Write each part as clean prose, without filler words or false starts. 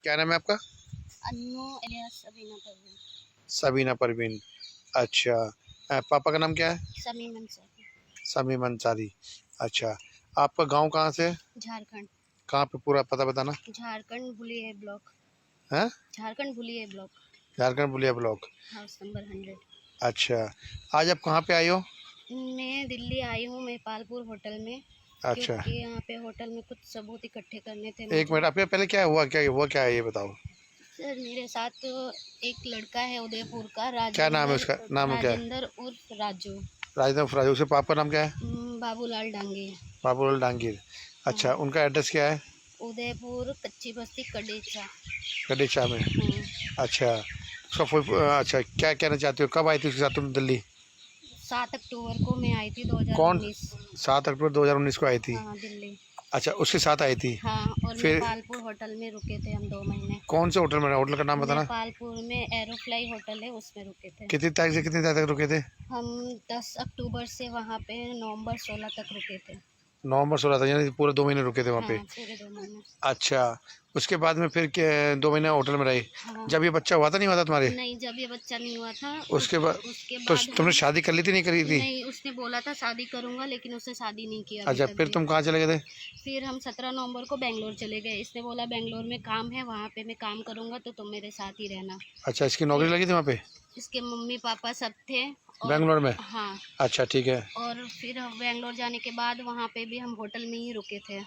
क्या नाम है आपका? अन्नू एलियास सबीना परवीन। सबीना परवीन। अच्छा। पापा का नाम क्या है? समीम अंसारी। समीम अंसारी। अच्छा। आपका गांव कहाँ से है? झारखंड। कहाँ पे, पूरा पता बताना। झारखंड भुलिये ब्लॉक। है? Jharkhand Bhuliye block. Jharkhand Buliya block. House number 100। अच्छा। आज आप कहाँ पे आई हो? मैं दिल्ली आई हूँ महिपालपुर होटल में, अच्छा। क्योंकि यहाँ पे होटल में कुछ सबूत इकट्ठे करने थे एक मुझे। मिनट, आपके पहले क्या है ये बताओ। सर मेरे साथ एक लड़का है उदयपुर का, क्या नाम है राजेंद्र। उसका? नाम क्या है? राजेंद्र उर्फ राजू। राजनाथ फराज। उसके पापा का नाम क्या है? बाबूलाल डांगे। बाबूलाल डांगीर। अच्छा, हाँ। उनका एड्रेस क्या है? उदयपुर कच्ची बस्ती कडेचा। गडेचा में। हम्म, अच्छा। उसका अच्छा, क्या कहना चाहते हो, कब आई थी उसके साथ तुम दिल्ली? 7 अक्टूबर को मैं आई थी कौन? 2019। 7 अक्टूबर 2019 को आई थी। हाँ दिल्ली। अच्छा, उसके साथ आई थी। हाँ, और फिर महिपालपुर होटल में रुके थे हम 2 महीने। कौन से होटल में? होटल का नाम बताना। महिपालपुर में एरोफ्लाई होटल है, उसमें रुके थे। कितनी तारीख से कितनी तारीख तक रुके थे? हम 10 अक्टूबर से वहाँ पे नवंबर 16 तक रुके थे। नवंबर 16 था, यानी पूरे 2 महीने रुके थे वहाँ पे। हाँ, पूरे 2 महीने। अच्छा। उसके बाद में फिर 2 महीने होटल में रही। हाँ। जब ये बच्चा हुआ था, नहीं हुआ था तुम्हारे? नहीं, जब ये बच्चा नहीं हुआ था उसके बाद उसके तो बाद तुमने हम। शादी कर ली थी, नहीं करी थी? नहीं, उसने बोला था शादी करूंगा, लेकिन उसने शादी नहीं किया अभी अच्छा, तक फिर भी। तुम कहाँ चले गए थे? फिर हम 17 नवंबर को बेंगलोर चले गए। इसने बोला बेंगलोर में काम है, वहाँ पे मैं काम करूंगा तो तुम मेरे साथ ही रहना। अच्छा, इसकी नौकरी फिर लगी थी वहाँ पे? इसके मम्मी पापा सब थे। और बेंगलोर में? हाँ। अच्छा, ठीक है। और फिर हम बेंगलोर जाने के बाद वहाँ पे भी हम होटल में ही रुके थे।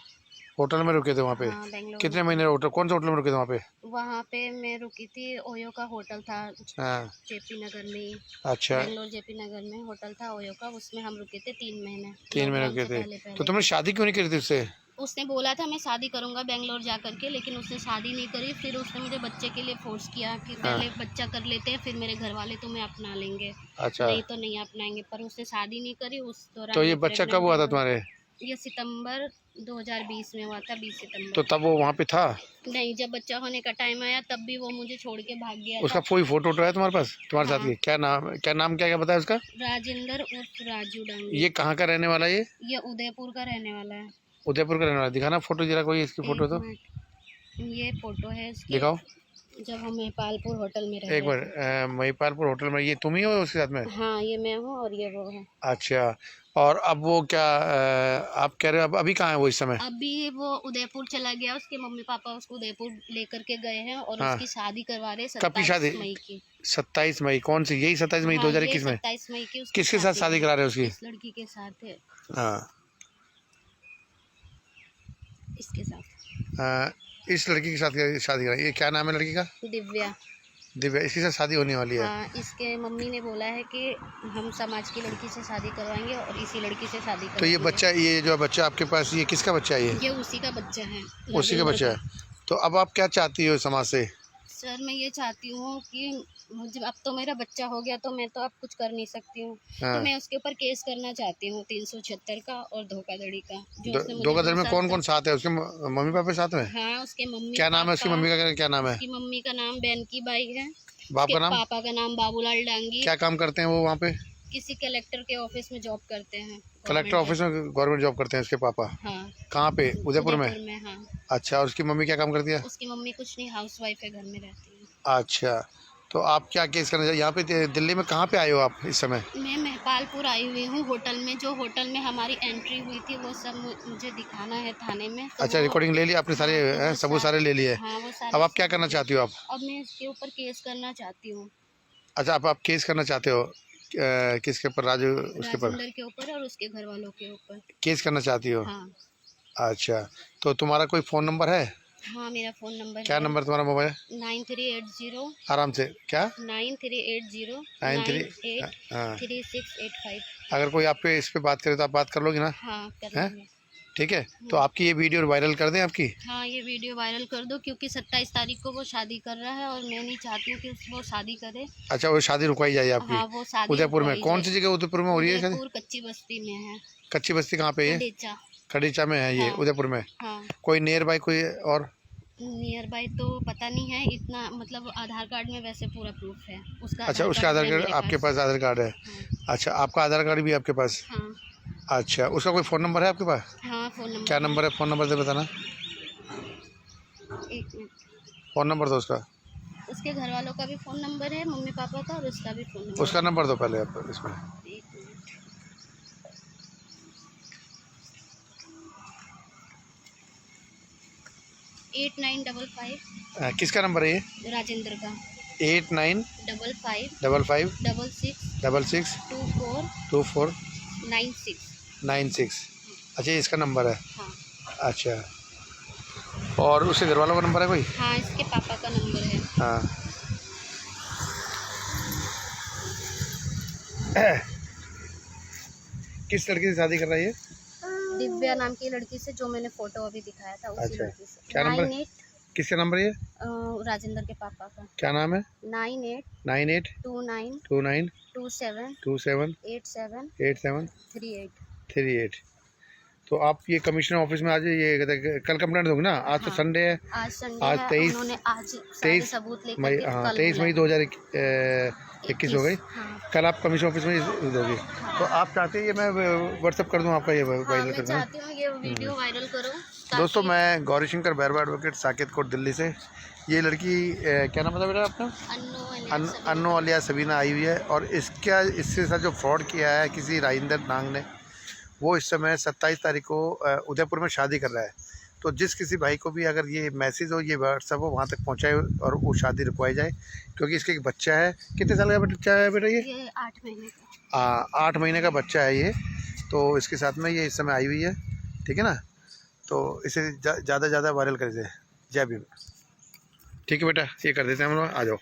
होटल में रुके थे वहाँ पे? हाँ, बेंगलोर में कितने महीने होटल, कौन से होटल में रुके थे वहाँ पे? वहाँ पे मैं रुकी थी। ओयो का होटल था, हाँ। जेपी नगर में ही। अच्छा। बेंगलोर जेपी नगर में होटल था ओयो का, उसमें हम रुके थे 3 महीने 3 महीने लॉकडाउन रुके से थे। पहले तो पहले। तुमने शादी क्यों नहीं करी थी उससे? उसने बोला था मैं शादी करूंगा बेंगलोर जा करके, लेकिन उसने शादी नहीं करी। फिर उसने मुझे बच्चे के लिए फोर्स किया कि हाँ। पहले बच्चा कर लेते हैं, फिर मेरे घर वाले तुम्हें अपना लेंगे। अच्छा। नहीं तो नहीं अपनाएंगे। पर उसने शादी नहीं करी। उस दौरान तो ये मैं बच्चा कब प्रेग्नेंट हुआ भी था हुई। तुम्हारे? ये सितंबर 2020 में हुआ था, 20 तो सितंबर। तब वो वहाँ पे था? नहीं, जब बच्चा होने का टाइम आया तब भी वो मुझे छोड़ के भाग गया उसका था। कोई फोटो वोटो है तुम्हारे पास, तुम्हारे साथ? हाँ। ये क्या नाम बताया उसका? राजेंद्र उर्फ राजू डांगी। ये कहाँ का रहने वाला है ये? ये उदयपुर का रहने वाला है। उदयपुर का रहने वाला है। दिखाना फोटो जरा, कोई इसकी फोटो एक तो मिनट, ये फोटो है इसकी, दिखाओ। जब हम महिपालपुर होटल में रह एक रहे बार, थे। महिपालपुर होटल में ये तुम ही हो उसके साथ में? हाँ, ये मैं हूँ और ये वो है। अच्छा। और अब वो क्या, आप कह रहे हो अब अभी कहाँ है वो इस समय? अभी वो उदयपुर चला गया। उसके मम्मी पापा उसको उदयपुर लेकर के गए हैं और हाँ। उसकी शादी करवा रहे हैं कब की 27 शादी? मई की। 27 मई? कौन सी, यही 27 मई हाँ, ये 2021 में? 27 मई की उसकी किसके साथ शादी है। करा रहे हो उसकी? इस लड़की के साथ है। हाँ। इसके साथ। इस लड़की के साथ शादी करा? ये क्या नाम है लड़की का? दिव्या। दिव्या। इसके साथ शादी होने वाली है? हाँ, इसके मम्मी ने बोला है कि हम समाज की लड़की से शादी करवाएंगे और इसी लड़की से शादी तो ये करवाएंगे। बच्चा, ये जो बच्चा आपके पास, ये किसका बच्चा है ये उसी का बच्चा है, उसी का राजेंद्र बच्चा का। है। तो अब आप क्या चाहती हो समाज से? सर मैं ये चाहती हूँ कि मुझे अब तो मेरा बच्चा हो गया, तो मैं तो अब कुछ कर नहीं सकती हूँ। तो हाँ। मैं उसके ऊपर केस करना चाहती हूँ 376 का और धोखाधड़ी का, जो उसने मुझे धोखाधड़ी 2 में साल कौन तक। कौन साथ है उसके? मम्मी पापा साथ में? हाँ, उसके मम्मी क्या नाम है उसकी पापा। मम्मी का, क्या नाम है? उसकी मम्मी का नाम बैनकी बाई है। बाप उसके का नाम? पापा का नाम बाबूलाल डांगी। क्या काम करते हैं वो वहाँ पे? किसी कलेक्टर के ऑफिस में जॉब करते हैं। कलेक्टर गवर्नमेंट ऑफिस में गवर्नमेंट जॉब करते हैं उसके पापा? हाँ। कहाँ पे, उदयपुर में? उदयपुर में, हाँ। अच्छा, और उसकी मम्मी क्या काम करती है? उसकी मम्मी कुछ नहीं, हाउस वाइफ है, घर में रहती है। अच्छा। तो आप क्या केस करना चाहिए यहाँ पे दिल्ली में? कहाँ पे आए हो आप इस समय? मैं महिपालपुर आई हुई हूँ होटल में। जो होटल में हमारी एंट्री हुई थी वो सब मुझे दिखाना है थाने में। तो अच्छा, वो। रिकॉर्डिंग ले लिया आपने सारे? हाँ, तो वो सबूत सारे ले लिए? हाँ, वो अब सारे आप क्या करना चाहती हो आप? अब मैं इसके ऊपर केस करना चाहती हूँ। अच्छा, आप केस करना चाहते हो? किसके ऊपर? राजू, उसके ऊपर राजेंद्र के ऊपर और उसके घर वालों के ऊपर। केस करना चाहती हो? हाँ। अच्छा। तो तुम्हारा कोई फ़ोन नंबर है? हाँ, मेरा फ़ोन नंबर क्या है। नंबर तुम्हारा मोबाइल? 9380। आराम से, क्या? 9380 93। 98 हाँ। 3685। अगर कोई आप पे इस पे बात करे तो आप बात कर लोगी ना? हाँ, कर हैं? लूँगी। ठीक है। तो आपकी ये वीडियो वायरल कर दें आपकी? हाँ, ये वीडियो वायरल कर दो, क्योंकि 27 तारीख को वो शादी कर रहा है और मैं नहीं चाहती हूँ कि वो शादी करे। अच्छा, वो शादी रुकवाई जाए आपकी? हाँ, वो शादी उदयपुर में? रुकवाई कौन जाए। सी जगह उदयपुर में हो रही है शादी? उदयपुर कच्ची बस्ती में है। कच्ची बस्ती कहाँ पे है ये? कडेचा। खड़ीचा में है ये, हाँ। उदयपुर में? हाँ। कोई नियर बाई कोई और? नियर बाय तो पता नहीं है इतना, मतलब आधार कार्ड में वैसे पूरा प्रूफ है उसका। अच्छा, उसका आधार है कार्ड मेरे आपके पास? आधार कार्ड है? हाँ। अच्छा, आपका आधार कार्ड भी है आपके पास? हाँ। अच्छा, उसका कोई फ़ोन नंबर है आपके पास? हाँ, फ़ोन नंबर क्या है। नंबर है? फ़ोन नंबर से बताना। 1 मिनट। फ़ोन नंबर दो उसका। उसके घर वालों का भी फ़ोन नंबर है, मम्मी पापा का, और उसका भी फ़ोन नंबर उसका नंबर दो पहले आप इसमें। है। एक मिनट। 8955 किसका नंबर है ये? राजेंद्र का। 8955 55 66 24 24 96। 96। अच्छा ये इसका नंबर है। हाँ अच्छा, और उसके घर वालों का नंबर है कोई? हाँ, इसके पापा का नंबर है। हाँ। किस लड़की से शादी कर रहा है ये? दिव्या नाम की लड़की से, जो मैंने फोटो अभी दिखाया था, उसी अच्छा, लड़की से। क्या नंबर? 98 किसका नंबर है ये? राजेंद्र के पापा का। क्या नाम है? 98 98 29 29 27 27 87 87 38। 38। तो आप ये कमिश्नर ऑफिस में आज ये कहते हैं कल कंप्लेंट दोगे ना? आज तो हाँ, संडे है। आज संडे आज है, 23 उन्होंने आज सारे 23 सबूत लेकर मई, के हाँ कल 23 मई बुलाया। 2021 हो गई। हाँ कल आप कमिश्नर ऑफिस में दोगे। तो आप चाहते हैं ये मैं व्हाट्सअप कर दूं आपका ये हाँ, वायरल मैं कर दूं? चाहती हूँ ये वीडियो वायरल करो। दोस्तों मैं गौरीशंकर बैरवा एडवोकेट साकेत कोट दिल्ली से। ये लड़की क्या नाम था बेटा आपका? अन्नो अलिया सबीना आई हुई है, और इसके साथ जो फ्रॉड किया है किसी राजेंद्र नांग ने, वो इस समय 27 तारीख को उदयपुर में शादी कर रहा है। तो जिस किसी भाई को भी अगर ये मैसेज हो, ये व्हाट्सअप हो, वहाँ तक पहुँचाए और वो शादी रुकवाई जाए, क्योंकि इसके एक बच्चा है। कितने साल का बच्चा है बेटा ये? 8 महीने का। 8 महीने का बच्चा है ये। तो इसके साथ में ये इस समय आई हुई है, ठीक है ना? तो इसे ज़्यादा ज़्यादा वायरल कर दे। जय भीम। ठीक है बेटा, ये कर देते हैं हम लोग, आ जाओ।